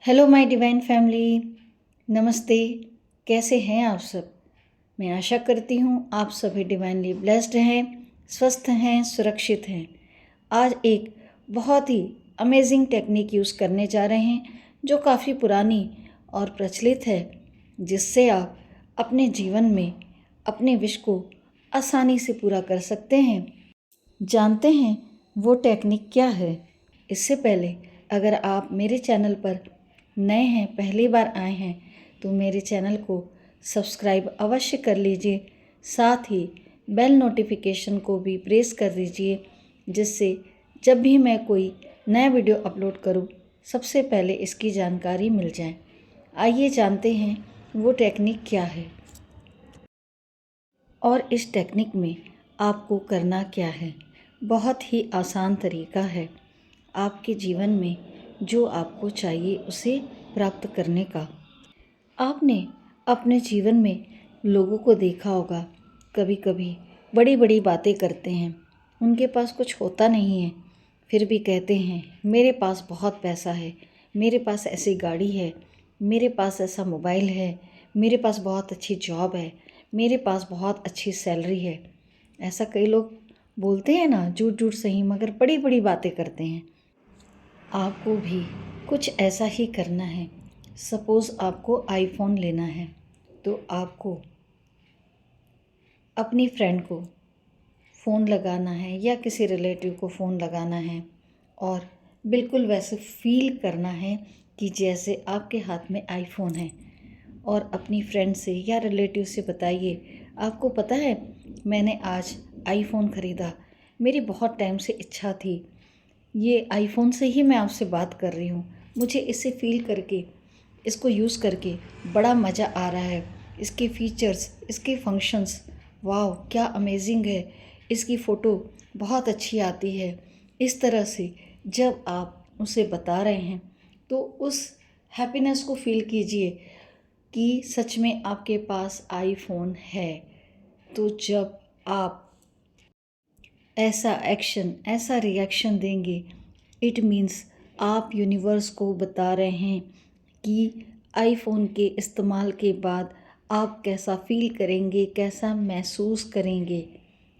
Hello my divine family, नमस्ते। कैसे हैं आप सब? मैं आशा करती हूँ आप सभी डिवाइनली ब्लेस्ड हैं, स्वस्थ हैं, सुरक्षित हैं। आज एक बहुत ही अमेजिंग टेक्निक यूज़ करने जा रहे हैं जो काफ़ी पुरानी और प्रचलित है, जिससे आप अपने जीवन में अपने विश को आसानी से पूरा कर सकते हैं। जानते हैं वो टेक्निक क्या है? इससे पहले अगर आप मेरे चैनल पर नए हैं, पहली बार आए हैं, तो मेरे चैनल को सब्सक्राइब अवश्य कर लीजिए। साथ ही बेल नोटिफिकेशन को भी प्रेस कर दीजिए, जिससे जब भी मैं कोई नया वीडियो अपलोड करूं, सबसे पहले इसकी जानकारी मिल जाए। आइए जानते हैं वो टेक्निक क्या है और इस टेक्निक में आपको करना क्या है। बहुत ही आसान तरीका है आपके जीवन में जो आपको चाहिए उसे प्राप्त करने का। आपने अपने जीवन में लोगों को देखा होगा, कभी कभी बड़ी बड़ी बातें करते हैं, उनके पास कुछ होता नहीं है, फिर भी कहते हैं मेरे पास बहुत पैसा है, मेरे पास ऐसी गाड़ी है, मेरे पास ऐसा मोबाइल है, मेरे पास बहुत अच्छी जॉब है, मेरे पास बहुत अच्छी सैलरी है। ऐसा कई लोग बोलते हैं ना, झूठ झूठ सही मगर बड़ी बड़ी बातें करते हैं। आपको भी कुछ ऐसा ही करना है। सपोज़ आपको आईफोन लेना है, तो आपको अपनी फ्रेंड को फ़ोन लगाना है या किसी रिलेटिव को फ़ोन लगाना है और बिल्कुल वैसे फ़ील करना है कि जैसे आपके हाथ में आईफोन है, और अपनी फ्रेंड से या रिलेटिव से बताइए, आपको पता है मैंने आज आईफोन ख़रीदा, मेरी बहुत टाइम से इच्छा थी, ये आईफोन से ही मैं आपसे बात कर रही हूँ, मुझे इसे फ़ील करके, इसको यूज़ करके बड़ा मज़ा आ रहा है। इसके फ़ीचर्स, इसके फंक्शंस, वाह क्या अमेजिंग है, इसकी फ़ोटो बहुत अच्छी आती है। इस तरह से जब आप उसे बता रहे हैं तो उस हैप्पीनेस को फ़ील कीजिए कि सच में आपके पास आईफोन है। तो जब आप ऐसा एक्शन, ऐसा रिएक्शन देंगे, इट मीन्स आप यूनिवर्स को बता रहे हैं कि आईफोन के इस्तेमाल के बाद आप कैसा फ़ील करेंगे, कैसा महसूस करेंगे,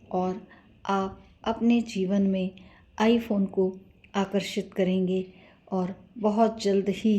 और आप अपने जीवन में आईफोन को आकर्षित करेंगे और बहुत जल्द ही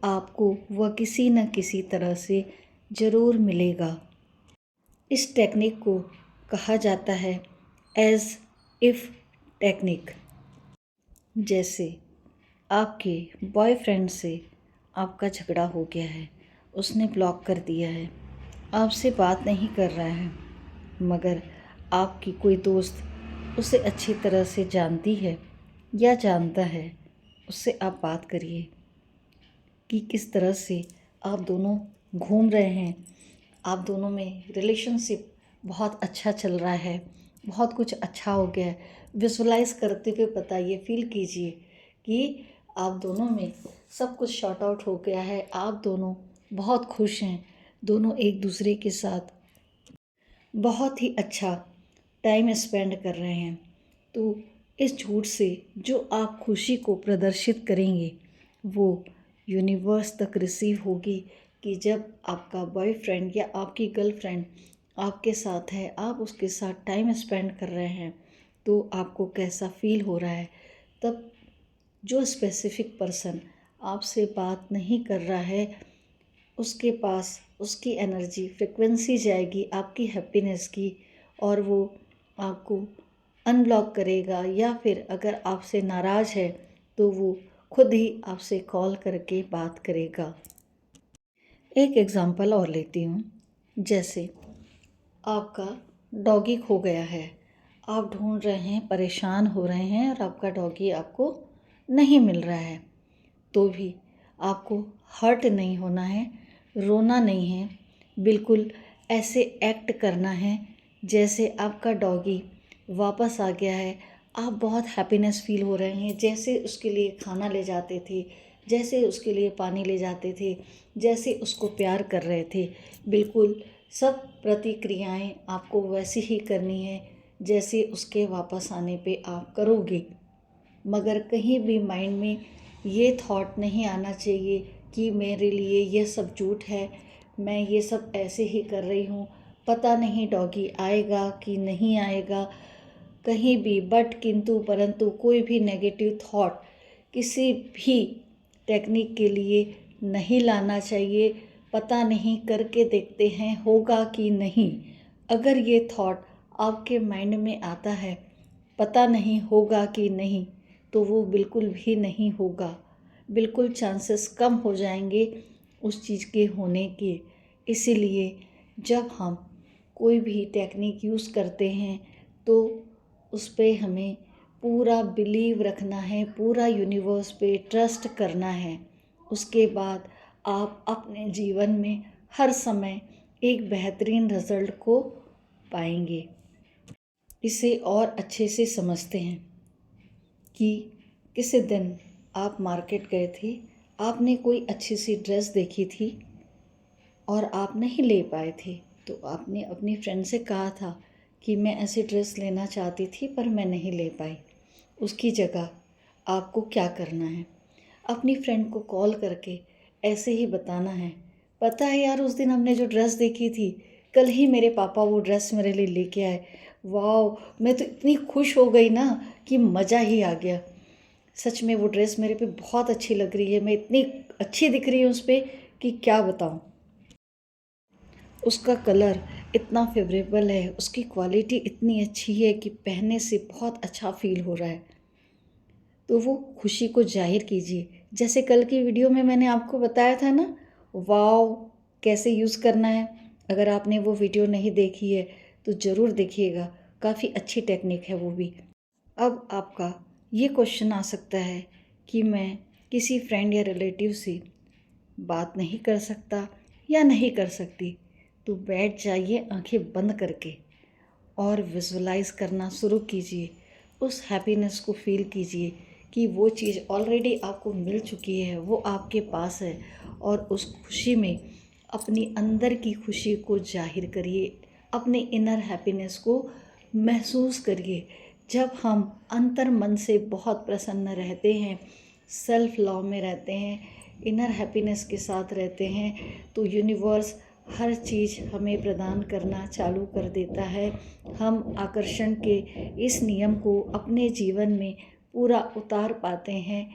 आपको वह किसी न किसी तरह से ज़रूर मिलेगा। इस टेक्निक को कहा जाता है एज इफ़ टेक्निक। जैसे आपके बॉयफ्रेंड से आपका झगड़ा हो गया है, उसने ब्लॉक कर दिया है, आपसे बात नहीं कर रहा है, मगर आपकी कोई दोस्त उसे अच्छी तरह से जानती है या जानता है, उससे आप बात करिए कि किस तरह से आप दोनों घूम रहे हैं, आप दोनों में रिलेशनशिप बहुत अच्छा चल रहा है, बहुत कुछ अच्छा हो गया है। विजुलाइज़ करते हुए बताइए, फ़ील कीजिए कि आप दोनों में सब कुछ शॉर्ट आउट हो गया है, आप दोनों बहुत खुश हैं, दोनों एक दूसरे के साथ बहुत ही अच्छा टाइम स्पेंड कर रहे हैं। तो इस झूठ से जो आप खुशी को प्रदर्शित करेंगे वो यूनिवर्स तक रिसीव होगी कि जब आपका बॉयफ्रेंड या आपकी गर्लफ्रेंड आपके साथ है, आप उसके साथ टाइम स्पेंड कर रहे हैं, तो आपको कैसा फ़ील हो रहा है। तब जो स्पेसिफिक पर्सन आपसे बात नहीं कर रहा है, उसके पास उसकी एनर्जी फ्रिक्वेंसी जाएगी आपकी हैप्पीनेस की, और वो आपको अनब्लॉक करेगा, या फिर अगर आपसे नाराज़ है तो वो खुद ही आपसे कॉल करके बात करेगा। एक एग्ज़ाम्पल और लेती हूँ। जैसे आपका डॉगी खो गया है, आप ढूंढ रहे हैं, परेशान हो रहे हैं और आपका डॉगी आपको नहीं मिल रहा है, तो भी आपको हर्ट नहीं होना है, रोना नहीं है, बिल्कुल ऐसे एक्ट करना है जैसे आपका डॉगी वापस आ गया है। आप बहुत हैप्पीनेस फ़ील हो रहे हैं, जैसे उसके लिए खाना ले जाते थे, जैसे उसके लिए पानी ले जाते थे, जैसे उसको प्यार कर रहे थे, बिल्कुल सब प्रतिक्रियाएं आपको वैसी ही करनी है जैसे उसके वापस आने पे आप करोगे। मगर कहीं भी माइंड में ये थॉट नहीं आना चाहिए कि मेरे लिए ये सब झूठ है, मैं ये सब ऐसे ही कर रही हूँ, पता नहीं डॉगी आएगा कि नहीं आएगा, कहीं भी बट किंतु परंतु कोई भी नेगेटिव थॉट किसी भी टेक्निक के लिए नहीं लाना चाहिए। पता नहीं करके देखते हैं होगा कि नहीं। अगर ये थॉट आपके माइंड में आता है, पता नहीं होगा कि नहीं, तो वो बिल्कुल भी नहीं होगा। बिल्कुल चांसेस कम हो जाएंगे उस चीज़ के होने के। इसीलिए जब हम कोई भी टेक्निक यूज़ करते हैं तो उस पे हमें पूरा बिलीव रखना है, पूरा यूनिवर्स पे ट्रस्ट करना है। उसके बाद आप अपने जीवन में हर समय एक बेहतरीन रिज़ल्ट को पाएंगे। इसे और अच्छे से समझते हैं कि किसी दिन आप मार्केट गए थे, आपने कोई अच्छी सी ड्रेस देखी थी और आप नहीं ले पाए थे, तो आपने अपनी फ्रेंड से कहा था कि मैं ऐसी ड्रेस लेना चाहती थी पर मैं नहीं ले पाई। उसकी जगह आपको क्या करना है, अपनी फ्रेंड को कॉल करके ऐसे ही बताना है, पता है यार उस दिन हमने जो ड्रेस देखी थी, कल ही मेरे पापा वो ड्रेस मेरे लिए लेके आए। वाह, मैं तो इतनी खुश हो गई ना कि मज़ा ही आ गया। सच में वो ड्रेस मेरे पे बहुत अच्छी लग रही है, मैं इतनी अच्छी दिख रही हूँ उस पर कि क्या बताऊँ। उसका कलर इतना फेवरेबल है, उसकी क्वालिटी इतनी अच्छी है कि पहनने से बहुत अच्छा फील हो रहा है। तो वो खुशी को जाहिर कीजिए। जैसे कल की वीडियो में मैंने आपको बताया था ना, वाव कैसे यूज़ करना है। अगर आपने वो वीडियो नहीं देखी है तो ज़रूर देखिएगा, काफ़ी अच्छी टेक्निक है वो भी। अब आपका ये क्वेश्चन आ सकता है कि मैं किसी फ्रेंड या रिलेटिव से बात नहीं कर सकता या नहीं कर सकती। तो बैठ जाइए आंखें बंद करके और विजुलाइज करना शुरू कीजिए। उस हैप्पीनेस को फील कीजिए कि वो चीज़ ऑलरेडी आपको मिल चुकी है, वो आपके पास है, और उस खुशी में अपनी अंदर की खुशी को जाहिर करिए, अपने इनर हैप्पीनेस को महसूस करिए। जब हम अंतर मन से बहुत प्रसन्न रहते हैं, सेल्फ लव में रहते हैं, इनर हैप्पीनेस के साथ रहते हैं, तो यूनिवर्स हर चीज़ हमें प्रदान करना चालू कर देता है। हम आकर्षण के इस नियम को अपने जीवन में पूरा उतार पाते हैं।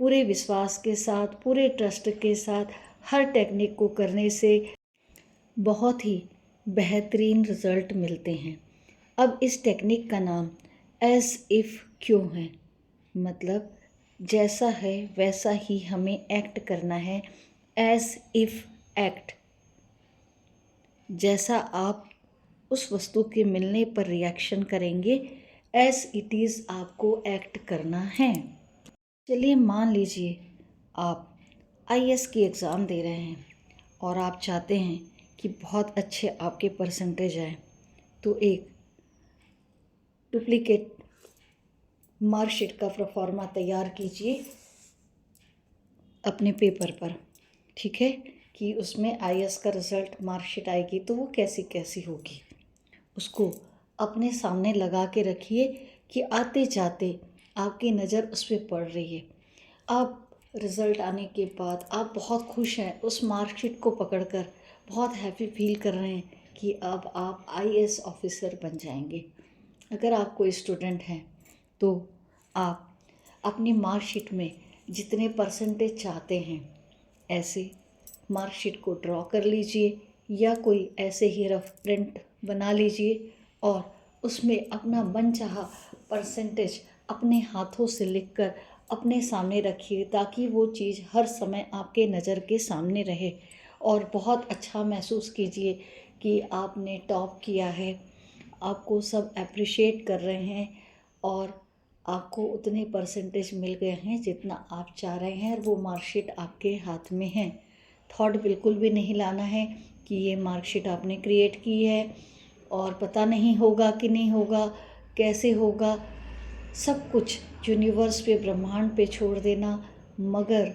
पूरे विश्वास के साथ, पूरे ट्रस्ट के साथ हर टेक्निक को करने से बहुत ही बेहतरीन रिज़ल्ट मिलते हैं। अब इस टेक्निक का नाम एज़ इफ़ क्यों है, मतलब जैसा है वैसा ही हमें एक्ट करना है। एज़ इफ़ एक्ट, जैसा आप उस वस्तु के मिलने पर रिएक्शन करेंगे, एज इट इज़ आपको एक्ट करना है। चलिए मान लीजिए आप आईएएस की एग्ज़ाम दे रहे हैं और आप चाहते हैं कि बहुत अच्छे आपके परसेंटेज आए, तो एक डुप्लीकेट मार्कशीट का प्रोफार्मा तैयार कीजिए अपने पेपर पर, ठीक है, कि उसमें आईएएस का रिज़ल्ट मार्कशीट आएगी तो वो कैसी कैसी होगी। उसको अपने सामने लगा के रखिए कि आते जाते आपकी नज़र उस पर पड़ रही है। आप रिज़ल्ट आने के बाद आप बहुत खुश हैं, उस मार्कशीट को पकड़कर बहुत हैप्पी फील कर रहे हैं कि अब आप आईएएस ऑफिसर बन जाएंगे। अगर आप कोई स्टूडेंट हैं तो आप अपनी मार्कशीट में जितने परसेंटेज चाहते हैं ऐसे मार्कशीट को ड्रॉ कर लीजिए या कोई ऐसे ही रफ प्रिंट बना लीजिए और उसमें अपना मनचाहा परसेंटेज अपने हाथों से लिखकर अपने सामने रखिए, ताकि वो चीज़ हर समय आपके नज़र के सामने रहे और बहुत अच्छा महसूस कीजिए कि आपने टॉप किया है, आपको सब अप्रिशिएट कर रहे हैं और आपको उतने परसेंटेज मिल गए हैं जितना आप चाह रहे हैं और वो मार्कशीट आपके हाथ में है। थॉट बिल्कुल भी नहीं लाना है कि ये मार्कशीट आपने क्रिएट की है और पता नहीं होगा कि नहीं होगा, कैसे होगा। सब कुछ यूनिवर्स पे, ब्रह्मांड पे छोड़ देना, मगर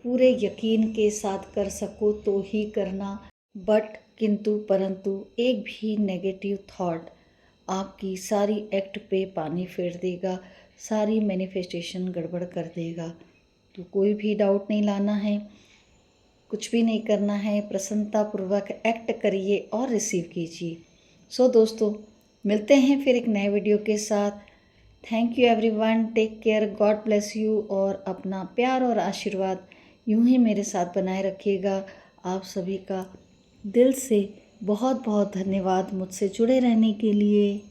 पूरे यकीन के साथ कर सको तो ही करना। बट किंतु परंतु एक भी नेगेटिव थॉट आपकी सारी एक्ट पे पानी फेर देगा, सारी मैनिफेस्टेशन गड़बड़ कर देगा। तो कोई भी डाउट नहीं लाना है। कुछ भी नहीं करना है, प्रसन्नतापूर्वक एक्ट करिए और रिसीव कीजिए। सो दोस्तों, मिलते हैं फिर एक नए वीडियो के साथ। Thank you everyone, take care, God bless you, और अपना प्यार और आशीर्वाद यूं ही मेरे साथ बनाए रखिएगा। आप सभी का दिल से बहुत बहुत धन्यवाद मुझसे जुड़े रहने के लिए।